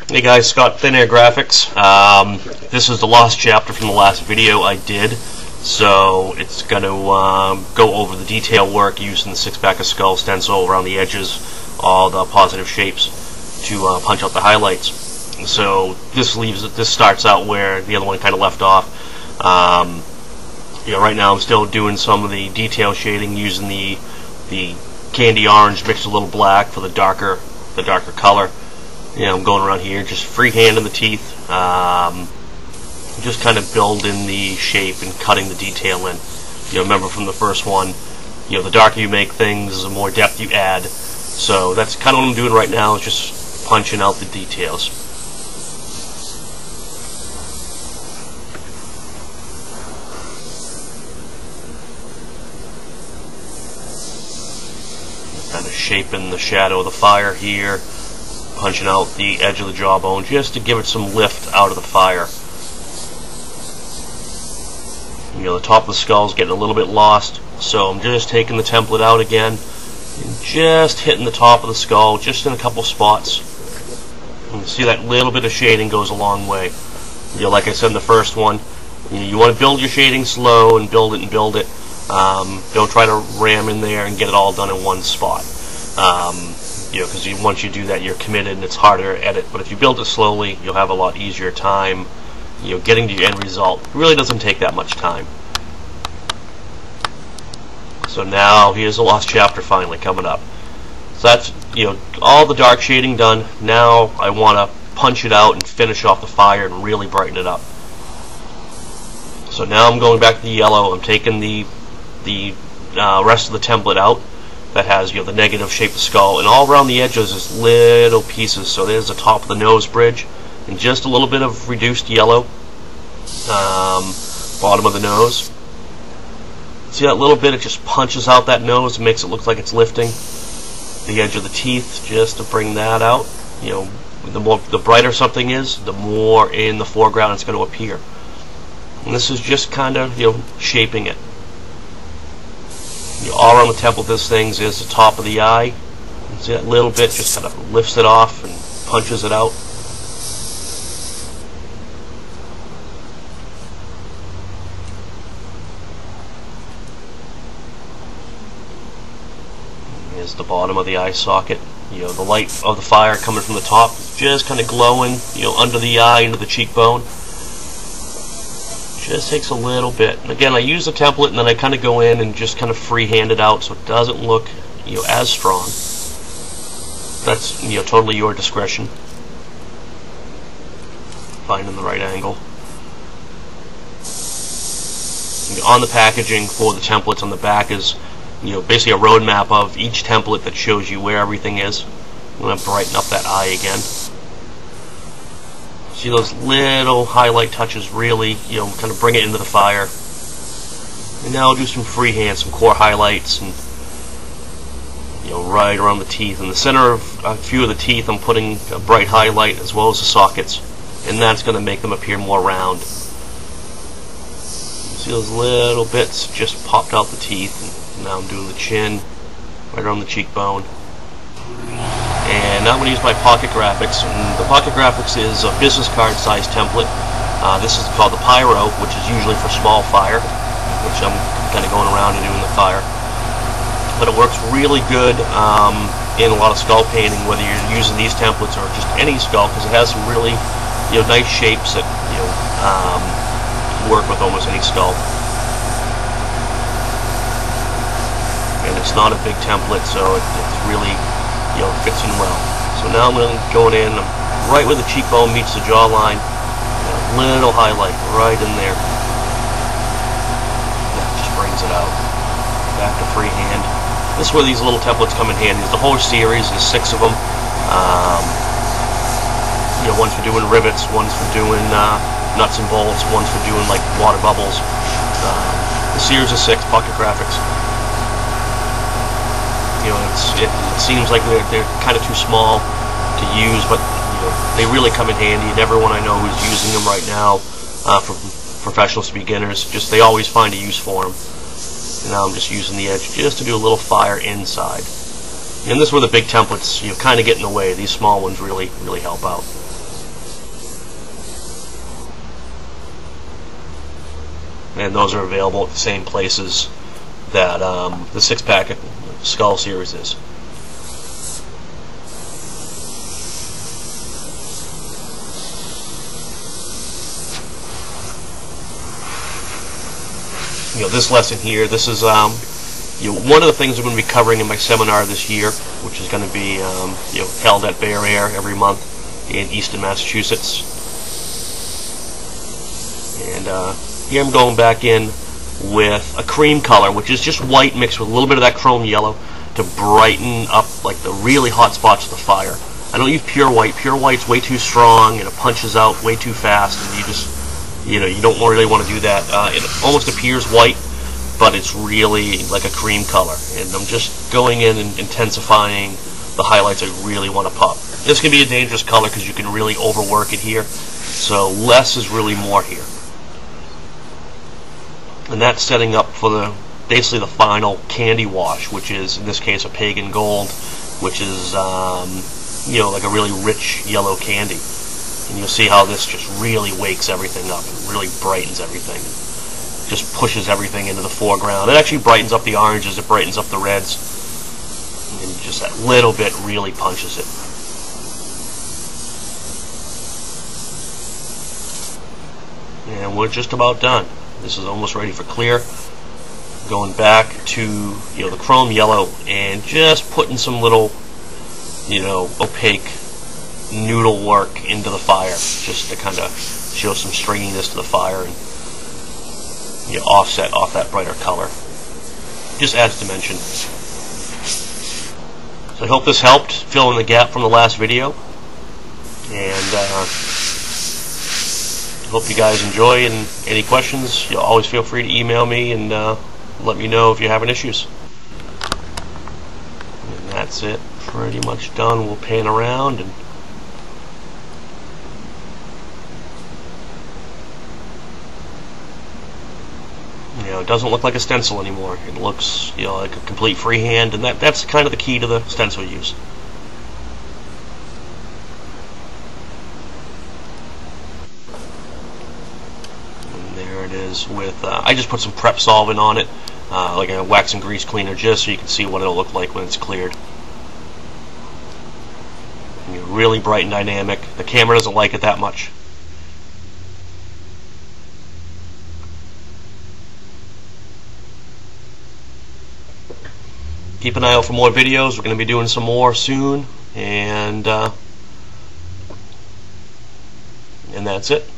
Hey guys, Scott, Thin Air Graphics. This is the lost chapter from the last video I did, so it's going to go over the detail work using the 6-pack of Skullz stencil around the edges, all the positive shapes to punch out the highlights. So this starts out where the other one kind of left off. Right now I'm still doing some of the detail shading using the candy orange mixed with a little black for the darker color. I'm going around here just freehanding the teeth, just kind of building the shape and cutting the detail in. Remember from the first one, the darker you make things, the more depth you add. So that's kind of what I'm doing right now, is just punching out the details. Kind of shaping the shadow of the fire here. Punching out the edge of the jawbone just to give it some lift out of the fire. The top of the skull is getting a little bit lost, so I'm just taking the template out again and just hitting the top of the skull just in a couple spots. And you see that little bit of shading goes a long way. Like I said in the first one, you want to build your shading slow and build it. Don't try to ram in there and get it all done in one spot. Because once you do that, you're committed and it's harder to edit. But if you build it slowly, you'll have a lot easier time, getting to your end result. It really doesn't take that much time. So now here's the lost chapter finally coming up. So that's all the dark shading done. Now I want to punch it out and finish off the fire and really brighten it up. So now I'm going back to the yellow. I'm taking the rest of the template out. That has the negative shape of skull, and all around the edges is little pieces. So there's the top of the nose bridge, and just a little bit of reduced yellow. Bottom of the nose. See that little bit? It just punches out that nose and makes it look like it's lifting. The edge of the teeth, just to bring that out. The brighter something is, the more in the foreground it's going to appear. And this is just kind of shaping it. All around the temple of this thing is the top of the eye. See that little bit just kind of lifts it off and punches it out. Here's the bottom of the eye socket. The light of the fire coming from the top is just kind of glowing, under the eye, into the cheekbone. Just takes a little bit. And again, I use the template and then I kind of go in and just kind of freehand it out so it doesn't look as strong. That's totally your discretion. Finding the right angle. On the packaging for the templates on the back is basically a roadmap of each template that shows you where everything is. I'm going to brighten up that eye again. See those little highlight touches really, kind of bring it into the fire. And now I'll do some freehand, some core highlights, and right around the teeth. In the center of a few of the teeth, I'm putting a bright highlight as well as the sockets, and that's going to make them appear more round. See those little bits just popped out the teeth. And now I'm doing the chin, right around the cheekbone. And now I'm going to use my Pocket Graphics. And the Pocket Graphics is a business card size template. This is called the Pyro, which is usually for small fire, which I'm kind of going around and doing the fire. But it works really good in a lot of skull painting, whether you're using these templates or just any skull, because it has some really nice shapes that work with almost any skull. And it's not a big template, so it's really fits in well. So now I'm going to go in, right where the cheekbone meets the jawline, a little highlight right in there. That just brings it out. Back to freehand. This is where these little templates come in handy. The whole series, there's 6 of them. One's for doing rivets, one's for doing nuts and bolts, one's for doing like water bubbles. The series of 6 Pocket Graphics. It seems like they're kind of too small to use, but they really come in handy, and everyone I know who's using them right now, from professionals to beginners, they always find a use for them. And now I'm just using the edge just to do a little fire inside. And this is where the big templates kind of get in the way. These small ones really help out. and those are available at the same places that the 6-pack Skullz series is. You know, this lesson here, this is you know, one of the things I'm going to be covering in my seminar this year, which is going to be you know, held at Bear Air every month in Easton, Massachusetts. And here I'm going back in with a cream color, which is just white mixed with a little bit of that chrome yellow to brighten up like the really hot spots of the fire. I don't use pure white. Pure white's way too strong and it punches out way too fast, and you just, you know, you don't really want to do that. It almost appears white, but it's really like a cream color, and I'm just going in and intensifying the highlights I really want to pop. This can be a dangerous color because you can really overwork it here, so less is really more here. And that's setting up for basically the final candy wash, which is in this case a pagan gold, which is you know, like a really rich yellow candy. And you'll see how this just really wakes everything up, and really brightens everything, just pushes everything into the foreground. It actually brightens up the oranges, it brightens up the reds, and just that little bit really punches it. And we're just about done. This is almost ready for clear. Going back to, you know, the chrome yellow and just putting some little, you know, opaque noodle work into the fire, just to kind of show some stringiness to the fire and, you know, offset off that brighter color. Just adds dimension. So I hope this helped fill in the gap from the last video, and hope you guys enjoy, and any questions, you'll always feel free to email me and let me know if you're having issues. And that's it, pretty much done. We'll pan around, and you know, it doesn't look like a stencil anymore. It looks, you know, like a complete freehand, and that's kind of the key to the stencil use. Is with I just put some prep solvent on it, like a wax and grease cleaner, just so you can see what it'll look like when it's cleared. And you're really bright and dynamic. The camera doesn't like it that much. Keep an eye out for more videos. We're going to be doing some more soon, and that's it.